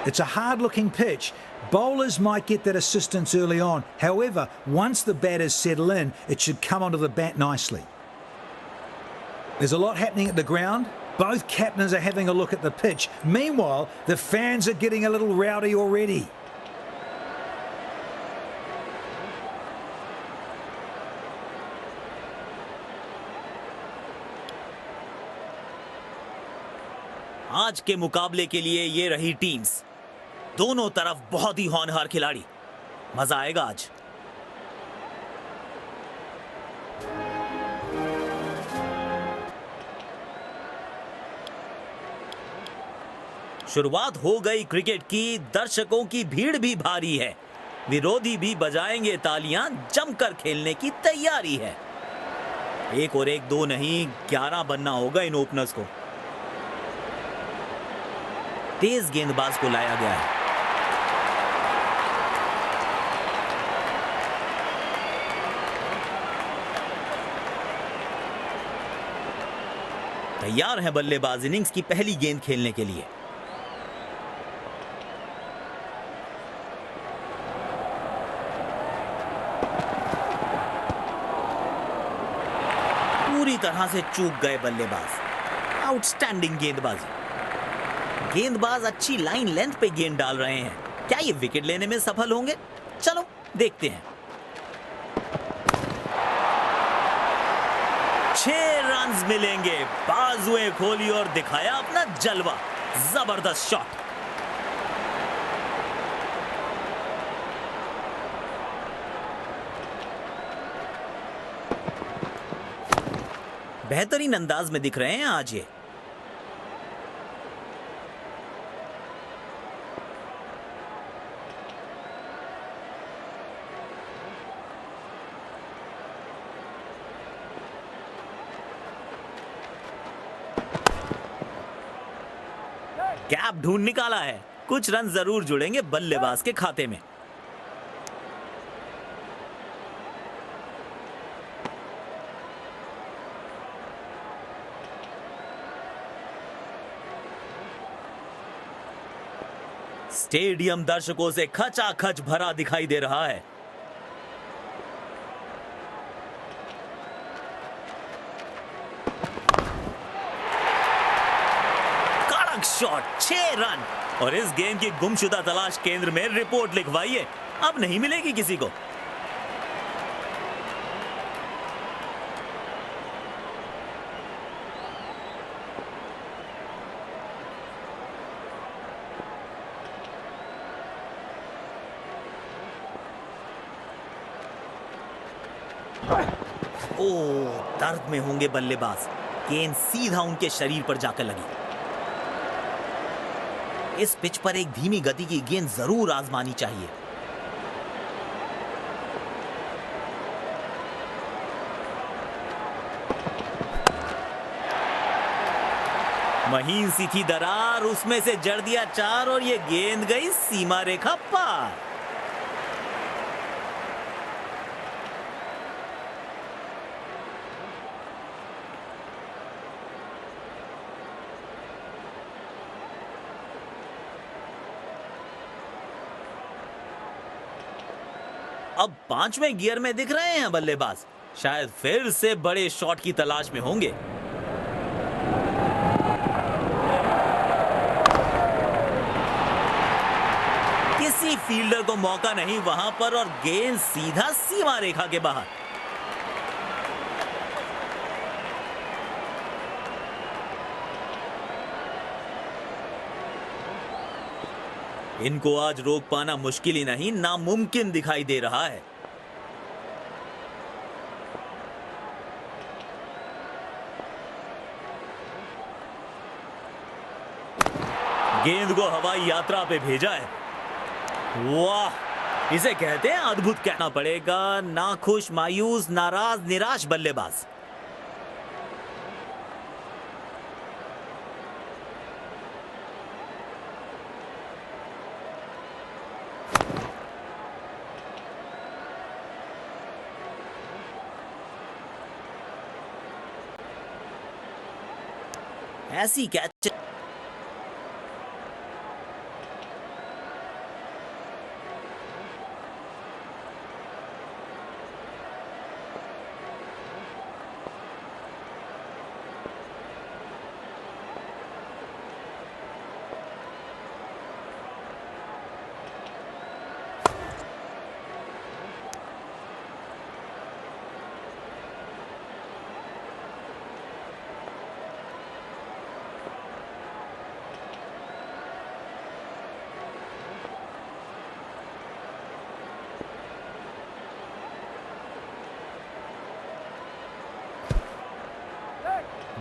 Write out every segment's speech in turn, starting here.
It's a hard-looking pitch. Bowlers might get that assistance early on. However, once the batters settle in, it should come onto the bat nicely. There's a lot happening at the ground. Both captains are having a look at the pitch. Meanwhile, the fans are getting a little rowdy already. आज के मुकाबले के लिए ये रही teams. दोनों तरफ बहुत ही होनहार खिलाड़ी। मजा आएगा आज। शुरुआत हो गई क्रिकेट की। दर्शकों की भीड़ भी भारी है। विरोधी भी बजाएंगे तालियां। जमकर खेलने की तैयारी है। एक और एक दो नहीं, 11 बनना होगा इन ओपनर्स को। तेज गेंदबाज को लाया गया है। तैयार है बल्लेबाज इनिंग्स की पहली गेंद खेलने के लिए। पूरी तरह से चूक गए बल्लेबाज। आउटस्टैंडिंग गेंदबाजी। गेंदबाज अच्छी लाइन लेंथ पे गेंद डाल रहे हैं। क्या ये विकेट लेने में सफल होंगे? चलो देखते हैं। 6 रन्स मिलेंगे। बाजुएं खोली और दिखाया अपना जलवा। जबरदस्त शॉट। बेहतरीन अंदाज में दिख रहे हैं आज ये। गैप ढूंढ निकाला है। कुछ रन जरूर जुड़ेंगे बल्लेबाज के खाते में। स्टेडियम दर्शकों से खचाखच भरा दिखाई दे रहा है। कड़क शॉट, 6 रन। और इस गेंद की गुमशुदा तलाश केंद्र में रिपोर्ट लिखवाइए। अब नहीं मिलेगी किसी को। ओह, दर्द में होंगे बल्लेबाज। गेंद सीधा उनके शरीर पर जाकर लगी। इस पिच पर एक धीमी गति की गेंद जरूर आजमानी चाहिए। महीन सी थी दरार, उसमें से जड़ दिया 4 और ये गेंद गई सीमा रेखा पार। अब 5वें गियर में दिख रहे हैं बल्लेबाज। शायद फिर से बड़े शॉट की तलाश में होंगे। किसी फील्डर को मौका नहीं वहां पर और गेंद सीधा सीमा रेखा के बाहर। इनको आज रोक पाना मुश्किल ही नहीं, नामुमकिन दिखाई दे रहा है। गेंद को हवाई यात्रा पे भेजा है। वाह, इसे कहते हैं अद्भुत। कहना पड़ेगा। नाखुश, मायूस, नाराज, निराश बल्लेबाज। ऐसी कैच।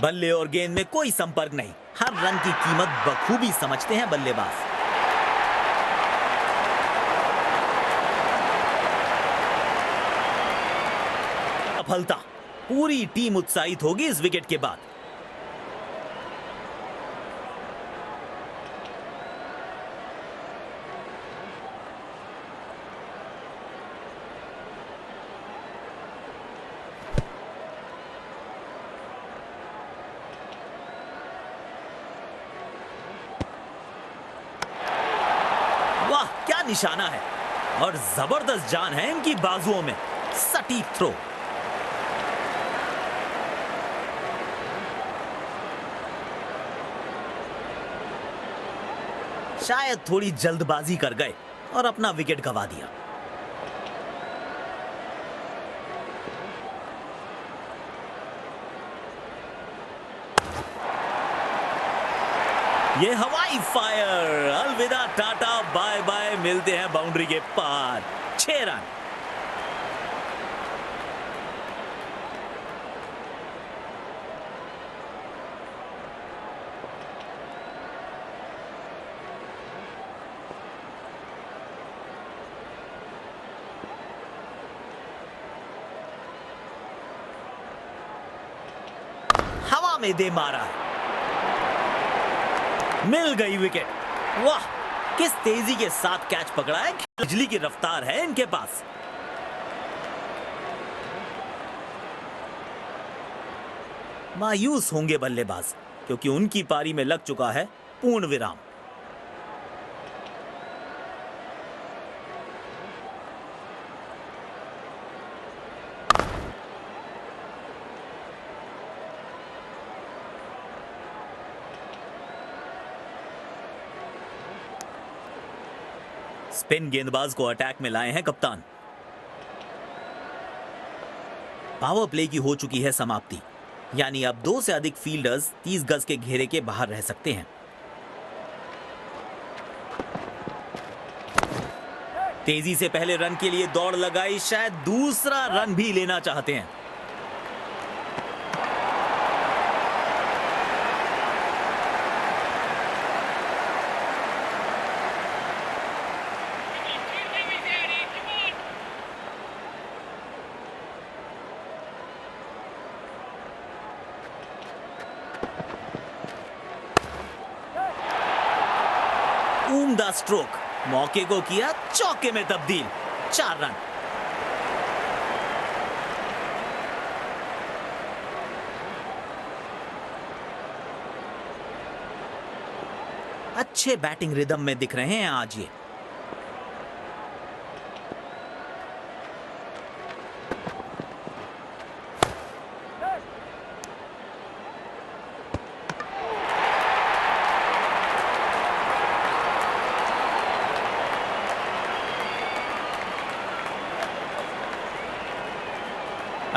बल्ले और गेंद में कोई संपर्क नहीं। हर रन की कीमत बखूबी समझते हैं बल्लेबाज। सफलता, पूरी टीम उत्साहित होगी इस विकेट के बाद। वाह, क्या निशाना है और जबरदस्त जान है इनकी बाजुओं में। सटीक थ्रो। शायद थोड़ी जल्दबाजी कर गए और अपना विकेट गंवा दिया। ये हवाई फायर, अलविदा टाटा बाय बाय, मिलते हैं बाउंड्री के पार। 6 रन। हवा में दे मारा, मिल गई विकेट। वाह, किस तेजी के साथ कैच पकड़ा है। बिजली की रफ्तार है इनके पास। मायूस होंगे बल्लेबाज, क्योंकि उनकी पारी में लग चुका है पूर्ण विराम। स्पिन गेंदबाज को अटैक में लाए हैं कप्तान। पावर प्ले की हो चुकी है समाप्ति, यानी अब 2 से अधिक फील्डर्स 30 गज के घेरे के बाहर रह सकते हैं। तेजी से पहले रन के लिए दौड़ लगाई, शायद दूसरा रन भी लेना चाहते हैं। उम्दा स्ट्रोक, मौके को किया चौके में तब्दील। 4 रन। अच्छे बैटिंग रिदम में दिख रहे हैं आज ये।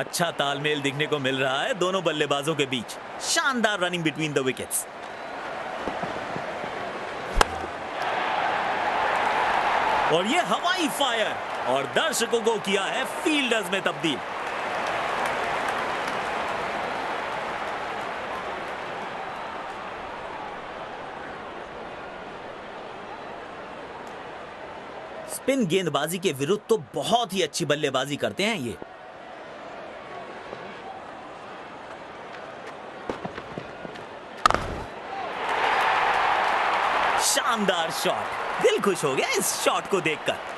अच्छा तालमेल दिखने को मिल रहा है दोनों बल्लेबाजों के बीच। शानदार रनिंग बिटवीन द विकेट्स। और ये हवाई फायर, और दर्शकों को किया है फील्डर्स में तब्दील। स्पिन गेंदबाजी के विरुद्ध तो बहुत ही अच्छी बल्लेबाजी करते हैं ये। शानदार शॉट, दिल खुश हो गया इस शॉट को देखकर।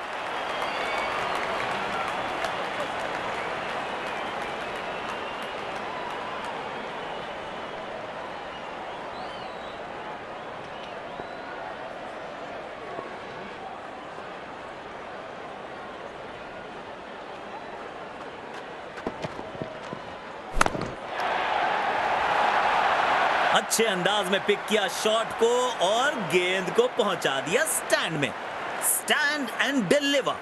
अच्छे अंदाज में पिक किया शॉट को और गेंद को पहुंचा दिया स्टैंड में। Stand and deliver.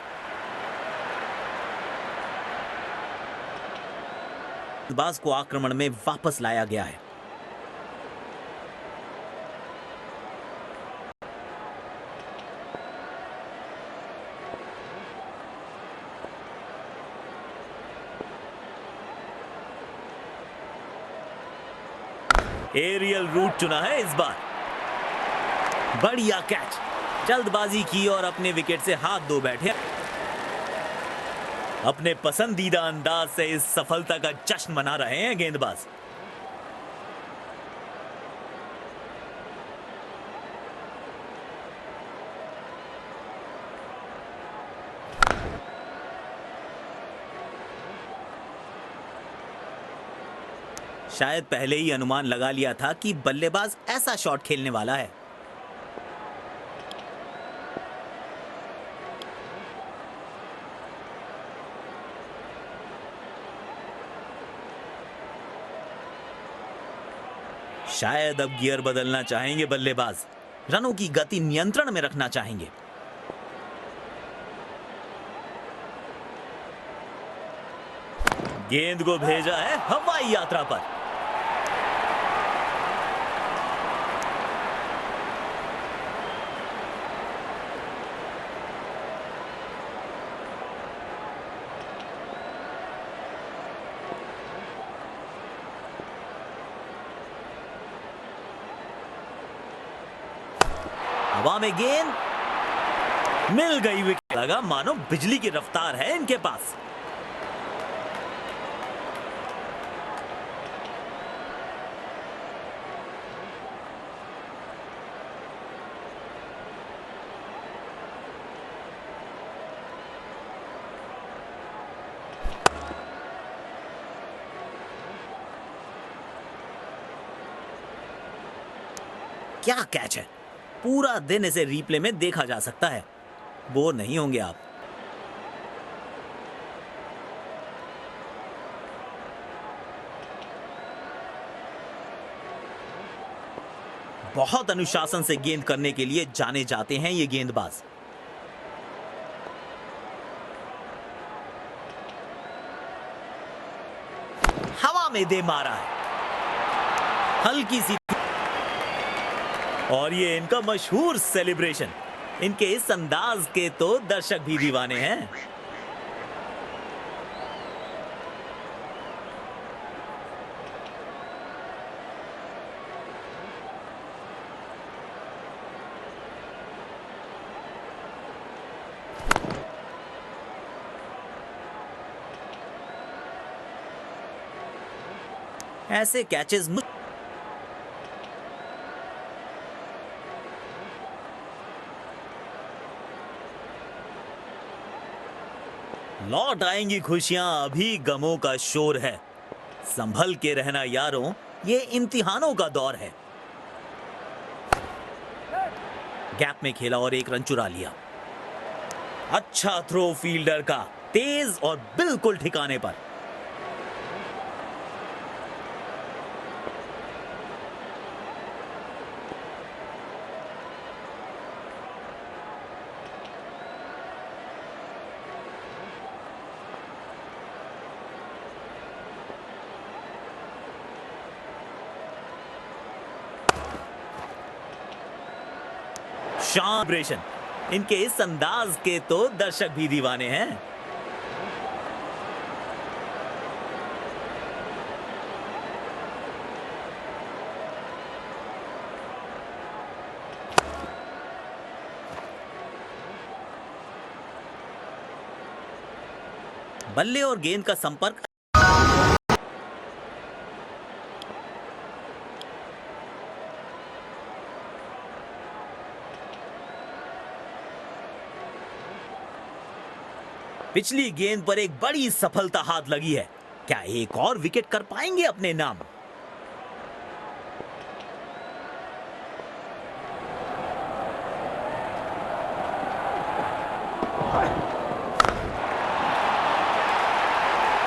गेंदबाज को आक्रमण में वापस लाया गया है। एरियल रूट चुना है इस बार। बढ़िया कैच, जल्दबाजी की और अपने विकेट से हाथ धो बैठे। अपने पसंदीदा अंदाज से इस सफलता का जश्न मना रहे हैं गेंदबाज। शायद पहले ही अनुमान लगा लिया था कि बल्लेबाज ऐसा शॉट खेलने वाला है। शायद अब गियर बदलना चाहेंगे बल्लेबाज, रनों की गति नियंत्रण में रखना चाहेंगे। गेंद को भेजा है हवाई यात्रा पर। हवा में गेंद मिल गई, विकेट लगा। मानो बिजली की रफ्तार है इनके पास। क्या कैच है, पूरा दिन इसे रिप्ले में देखा जा सकता है। बोर नहीं होंगे आप। बहुत अनुशासन से गेंद करने के लिए जाने जाते हैं ये गेंदबाज। हवा में दे मारा है, हल्की सी, और ये इनका मशहूर सेलिब्रेशन। इनके इस अंदाज के तो दर्शक भी दीवाने हैं। ऐसे कैचेस लौट आएंगी खुशियां, अभी गमों का शोर है। संभल के रहना यारों, ये इम्तिहानों का दौर है। गैप में खेला और एक रन चुरा लिया। अच्छा थ्रो फील्डर का, तेज और बिल्कुल ठिकाने पर। शाब्रेशन, इनके इस अंदाज के तो दर्शक भी दीवाने हैं। बल्ले और गेंद का संपर्क पिछली गेंद पर एक बड़ी सफलता हाथ लगी है। क्या एक और विकेट कर पाएंगे अपने नाम?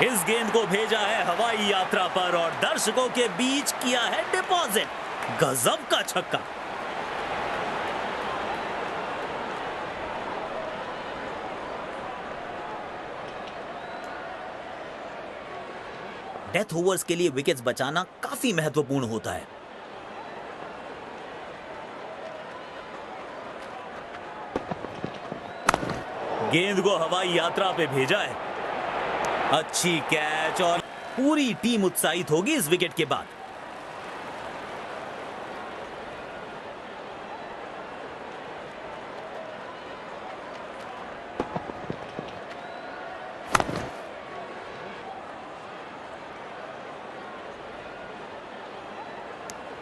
इस गेंद को भेजा है हवाई यात्रा पर और दर्शकों के बीच किया है डिपॉजिट। गजब का छक्का। डेथ ओवर्स के लिए विकेट्स बचाना काफी महत्वपूर्ण होता है। गेंद को हवाई यात्रा पे भेजा है। अच्छी कैच और पूरी टीम उत्साहित होगी इस विकेट के बाद।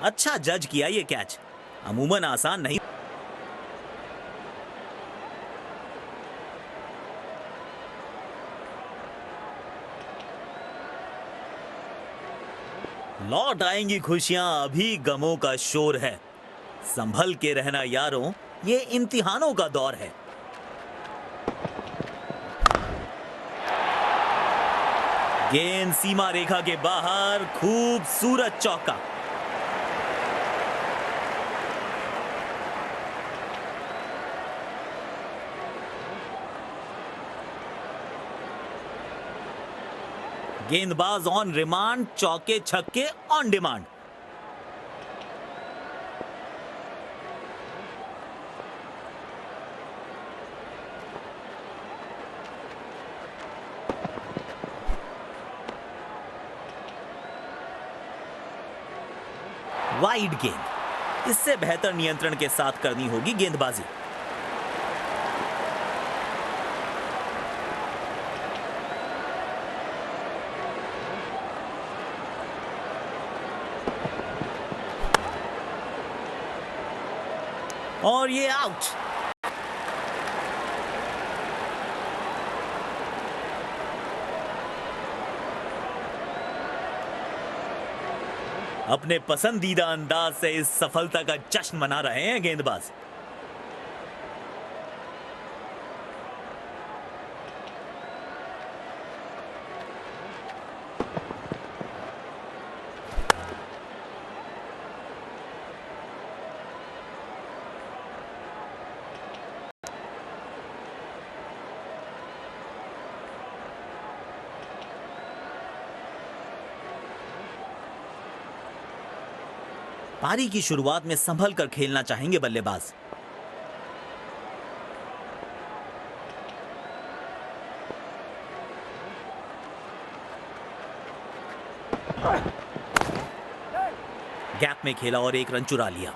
अच्छा जज किया ये कैच, अमूमन आसान नहीं। लौट आएंगी खुशियां, अभी गमों का शोर है। संभल के रहना यारों, ये इम्तिहानों का दौर है। गेंद सीमा रेखा के बाहर, खूबसूरत चौका। गेंदबाज ऑन रिमांड, चौके छक्के ऑन डिमांड। वाइड गेंद, इससे बेहतर नियंत्रण के साथ करनी होगी गेंदबाजी। और ये आउट। अपने पसंदीदा अंदाज से इस सफलता का जश्न मना रहे हैं गेंदबाज। पारी की शुरुआत में संभल कर खेलना चाहेंगे बल्लेबाज। गैप में खेला और एक रन चुरा लिया।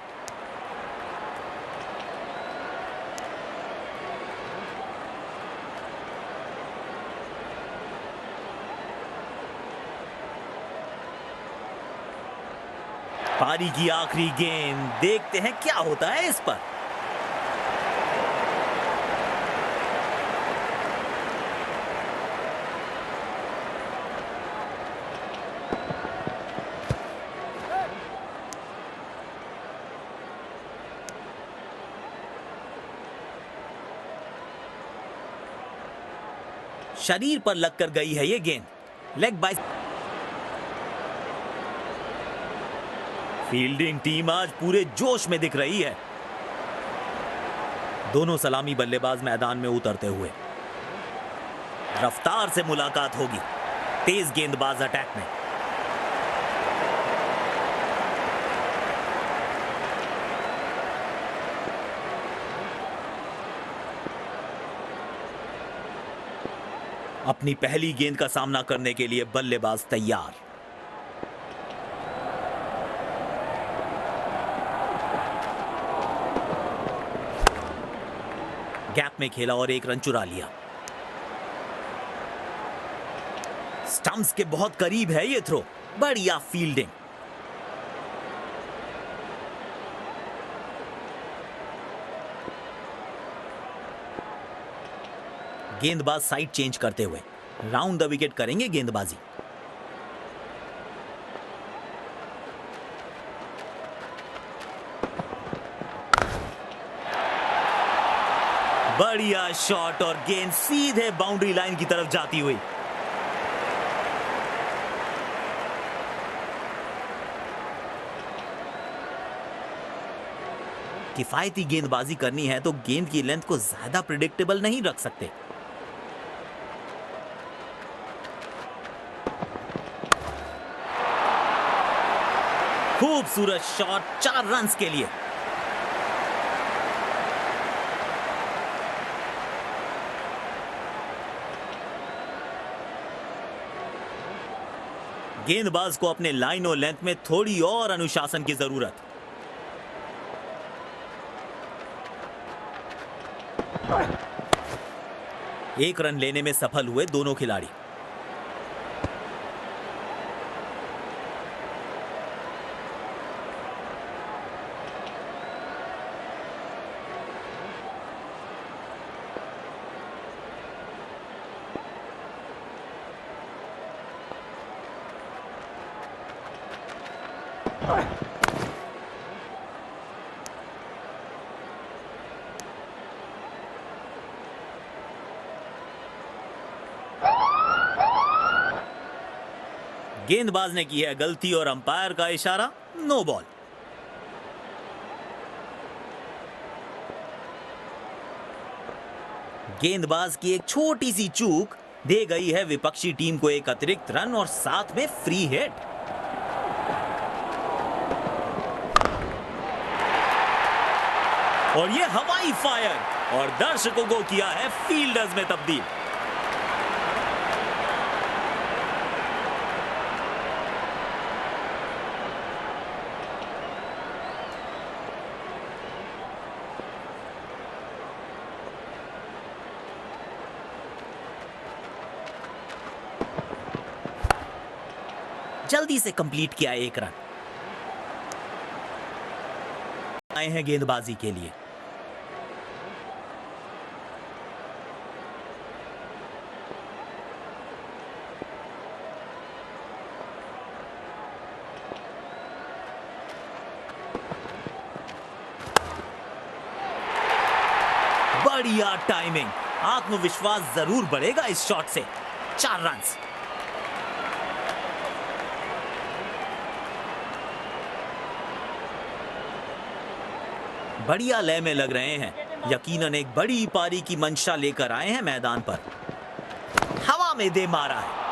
पारी की आखिरी गेंद, देखते हैं क्या होता है इस पर। शरीर पर लगकर गई है ये गेंद, लेग बाय। फील्डिंग टीम आज पूरे जोश में दिख रही है। दोनों सलामी बल्लेबाज मैदान में उतरते हुए। रफ्तार से मुलाकात होगी, तेज गेंदबाज अटैक में। अपनी पहली गेंद का सामना करने के लिए बल्लेबाज तैयार। गैप में खेला और एक रन चुरा लिया। स्टंप्स के बहुत करीब है ये थ्रो, बढ़िया फील्डिंग। गेंदबाज साइड चेंज करते हुए राउंड द विकेट करेंगे गेंदबाजी। बढ़िया शॉट और गेंद सीधे बाउंड्री लाइन की तरफ जाती हुई। किफायती गेंदबाजी करनी है तो गेंद की लेंथ को ज्यादा प्रिडिक्टेबल नहीं रख सकते। खूबसूरत शॉट, 4 रन्स के लिए। गेंदबाज को अपने लाइन और लेंथ में थोड़ी और अनुशासन की जरूरत। एक रन लेने में सफल हुए दोनों खिलाड़ी। गेंदबाज ने की है गलती और अंपायर का इशारा, नो बॉल। गेंदबाज की एक छोटी सी चूक दे गई है विपक्षी टीम को एक अतिरिक्त रन और साथ में फ्री हिट। और ये हवाई फायर और दर्शकों को किया है फील्डर्स में तब्दील। जल्दी से कंप्लीट किया एक रन। आए हैं गेंदबाजी के लिए। बढ़िया टाइमिंग, आत्मविश्वास जरूर बढ़ेगा इस शॉट से। 4 रन। बढ़िया लय में लग रहे हैं, यकीनन एक बड़ी पारी की मंशा लेकर आए हैं मैदान पर। हवा में दे मारा है।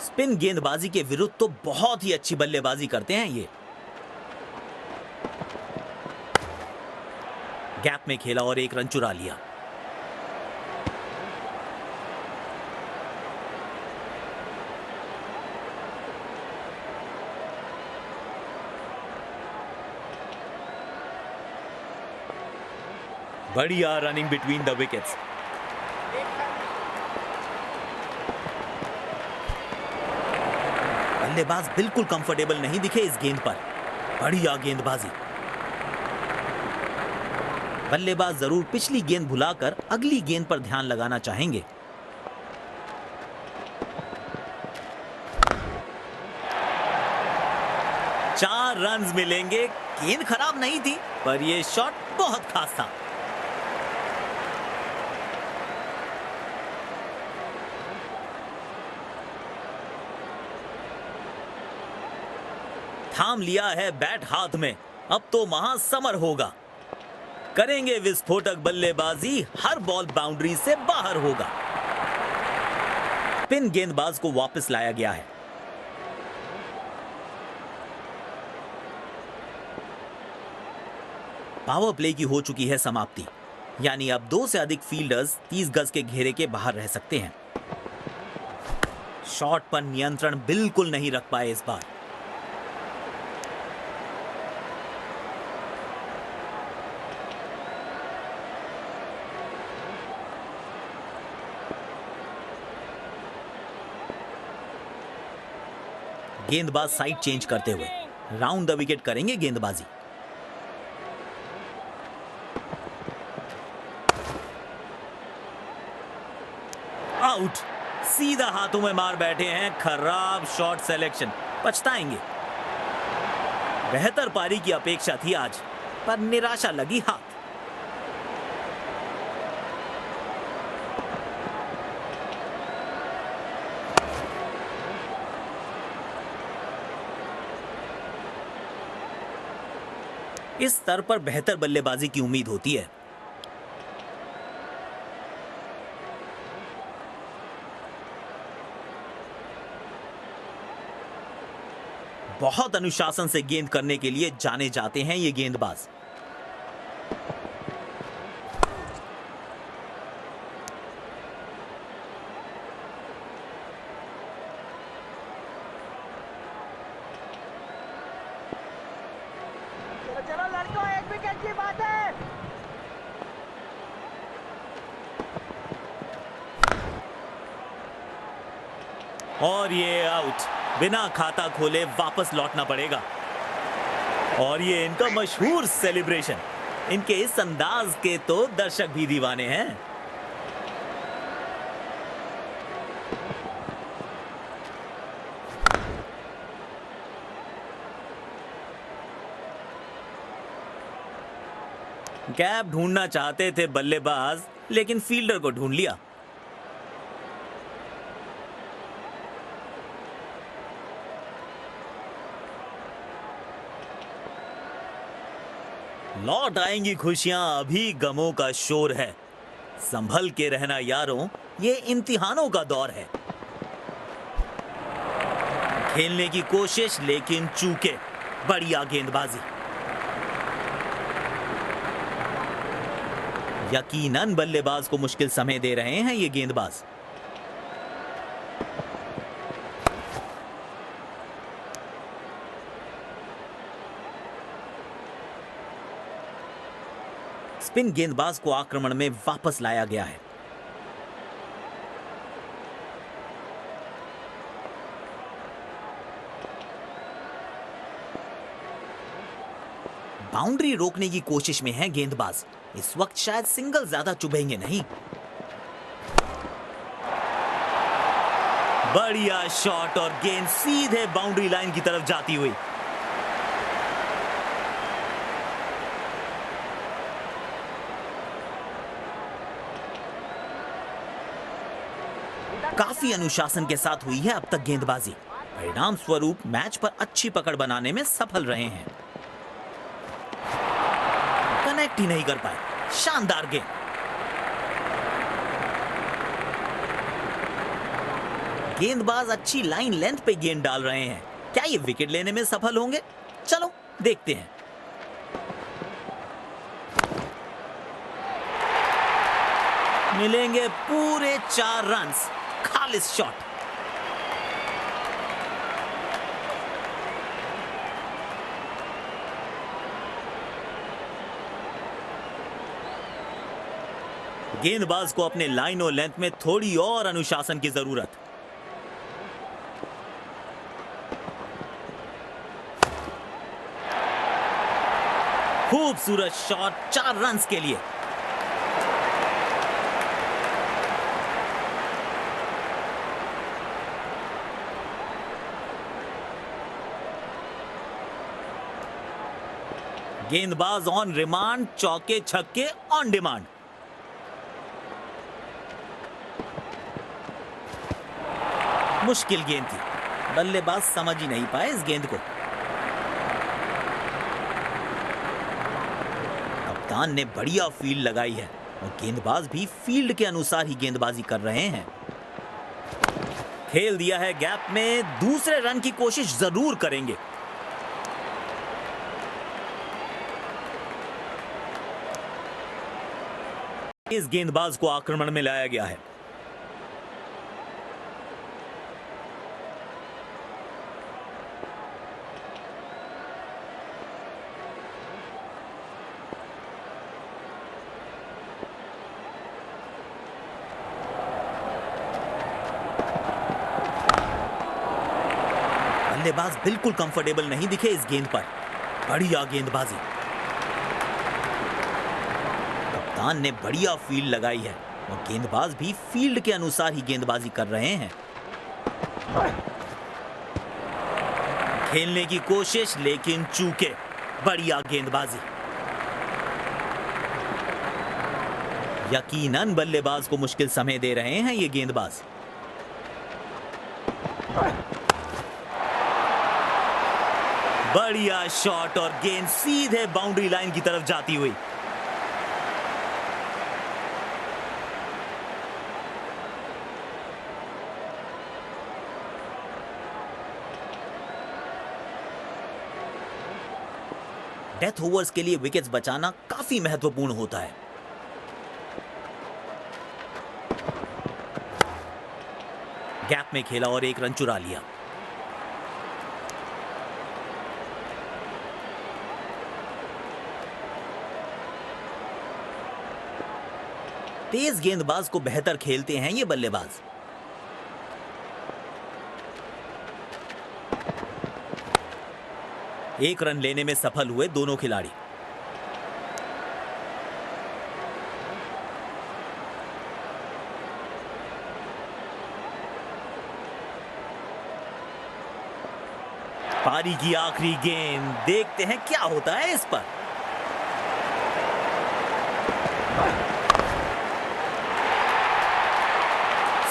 स्पिन गेंदबाजी के विरुद्ध तो बहुत ही अच्छी बल्लेबाजी करते हैं ये। गैप में खेला और एक रन चुरा लिया। बढ़िया रनिंग बिटवीन द विकेट्स। बल्लेबाज बिल्कुल कंफर्टेबल नहीं दिखे इस गेंद पर। बढ़िया गेंदबाजी। बल्लेबाज जरूर पिछली गेंद भुलाकर अगली गेंद पर ध्यान लगाना चाहेंगे। चार रन्स मिलेंगे। गेंद खराब नहीं थी, पर यह शॉट बहुत खास था। थाम लिया है बैट हाथ में, अब तो महासमर होगा। करेंगे विस्फोटक बल्लेबाजी, हर बॉल बाउंड्री से बाहर होगा। पिन गेंदबाज को वापस लाया गया है। पावर प्ले की हो चुकी है समाप्ति, यानी अब 2 से अधिक फील्डर्स 30 गज के घेरे के बाहर रह सकते हैं। शॉट पर नियंत्रण बिल्कुल नहीं रख पाए इस बार। गेंदबाज साइड चेंज करते हुए राउंड द विकेट करेंगे गेंदबाजी। आउट। सीधा हाथों में मार बैठे हैं। खराब शॉट सिलेक्शन, पछताएंगे। बेहतर पारी की अपेक्षा थी आज, पर निराशा लगी हाथ। इस स्तर पर बेहतर बल्लेबाजी की उम्मीद होती है। बहुत अनुशासन से गेंद करने के लिए जाने जाते हैं ये गेंदबाज। चलो लड़कों, एक विकेट की बात है। और ये आउट, बिना खाता खोले वापस लौटना पड़ेगा। और ये इनका मशहूर सेलिब्रेशन, इनके इस अंदाज के तो दर्शक भी दीवाने हैं। गैप ढूंढना चाहते थे बल्लेबाज, लेकिन फील्डर को ढूंढ लिया। लौट आएंगी खुशियां, अभी गमों का शोर है। संभल के रहना यारों, ये इम्तिहानों का दौर है। खेलने की कोशिश लेकिन चूके, बढ़िया गेंदबाजी। यकीनन बल्लेबाज को मुश्किल समय दे रहे हैं ये गेंदबाज। स्पिन गेंदबाज को आक्रमण में वापस लाया गया है। बाउंड्री रोकने की कोशिश में है गेंदबाज। इस वक्त शायद सिंगल ज्यादा चुभेंगे नहीं। बढ़िया शॉट और गेंद सीधे बाउंड्री लाइन की तरफ जाती हुई। काफी अनुशासन के साथ हुई है अब तक गेंदबाजी। परिणाम स्वरूप मैच पर अच्छी पकड़ बनाने में सफल रहे हैं। कनेक्ट ही नहीं कर पाए। शानदार गेंद। गेंदबाज अच्छी लाइन लेंथ पे गेंद डाल रहे हैं। क्या ये विकेट लेने में सफल होंगे? चलो देखते हैं। मिलेंगे पूरे 4 रन। खालिस शॉट। गेंदबाज को अपने लाइन और लेंथ में थोड़ी और अनुशासन की जरूरत। खूबसूरत शॉट 4 रन के लिए। गेंदबाज ऑन रिमांड, चौके छक्के ऑन डिमांड। मुश्किल गेंद थी, बल्लेबाज समझ ही नहीं पाए इस गेंद को। कप्तान ने बढ़िया फील्ड लगाई है और गेंदबाज भी फील्ड के अनुसार ही गेंदबाजी कर रहे हैं। खेल दिया है गैप में, दूसरे रन की कोशिश जरूर करेंगे। इस गेंदबाज को आक्रमण में लाया गया है। बल्लेबाज बिल्कुल कंफर्टेबल नहीं दिखे इस गेंद पर। बढ़िया गेंदबाजी। कप्तान ने बढ़िया फील्ड लगाई है और गेंदबाज भी फील्ड के अनुसार ही गेंदबाजी कर रहे हैं। खेलने की कोशिश लेकिन चूके। बढ़िया गेंदबाजी। यकीनन बल्लेबाज को मुश्किल समय दे रहे हैं ये गेंदबाज। बढ़िया शॉट और गेंद सीधे बाउंड्री लाइन की तरफ जाती हुई। डेथ ओवर्स के लिए विकेट्स बचाना काफी महत्वपूर्ण होता है। गैप में खेला और 1 रन चुरा लिया। तेज गेंदबाज को बेहतर खेलते हैं ये बल्लेबाज। एक रन लेने में सफल हुए दोनों खिलाड़ी। पारी की आखिरी गेंद, देखते हैं क्या होता है इस पर।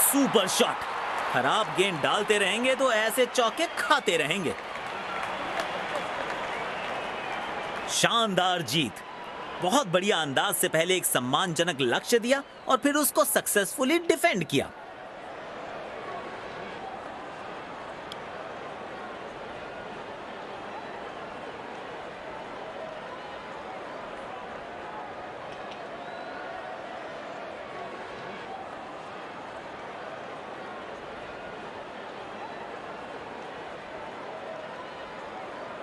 Super shot. खराब गेंद डालते रहेंगे तो ऐसे चौके खाते रहेंगे। शानदार जीत। बहुत बढ़िया अंदाज से पहले एक सम्मानजनक लक्ष्य दिया और फिर उसको सक्सेसफुली डिफेंड किया।